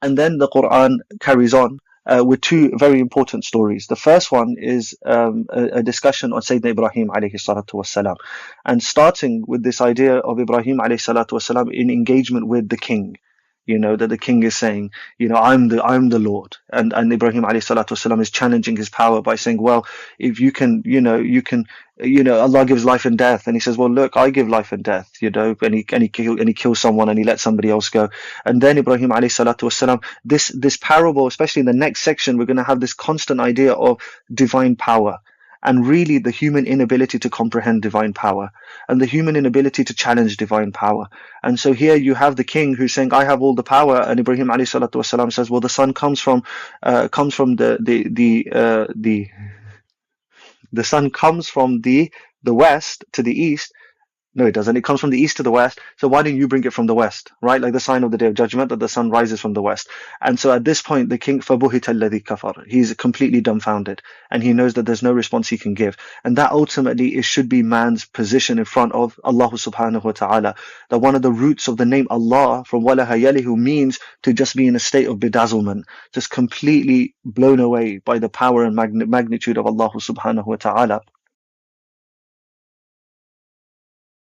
And then the Quran carries on with two very important stories. The first one is a discussion on Sayyidina Ibrahim alayhi salatu wasalam, and starting with this idea of Ibrahim alayhi salatu wasalam in engagement with the king. You know that the king is saying, you know, I'm the Lord, and Ibrahim alayhi salatu wasalam is challenging his power by saying, well, if you can, Allah gives life and death, and he says, well, look, I give life and death, and he kills someone and he lets somebody else go, and then Ibrahim alayhi salatu wasalam, this parable, especially in the next section, we're going to have this constant idea of divine power. And really, the human inability to comprehend divine power, and the human inability to challenge divine power. And so here you have the king who's saying, "I have all the power," and Ibrahim alayhi salatu wasalam says, "Well, the sun comes from the sun comes from the west to the east. No, it doesn't. It comes from the east to the west. So why don't you bring it from the west, right? Like the sign of the day of judgment, that the sun rises from the west." And so at this point, the king, فَبُهِتَ الَّذِي كَفَرَ, he's completely dumbfounded, and he knows that there's no response he can give. And that ultimately it should be man's position in front of Allah subhanahu wa ta'ala. That one of the roots of the name Allah from وَلَهَ يَلِهُ means to just be in a state of bedazzlement, just completely blown away by the power and magnitude of Allah subhanahu wa ta'ala.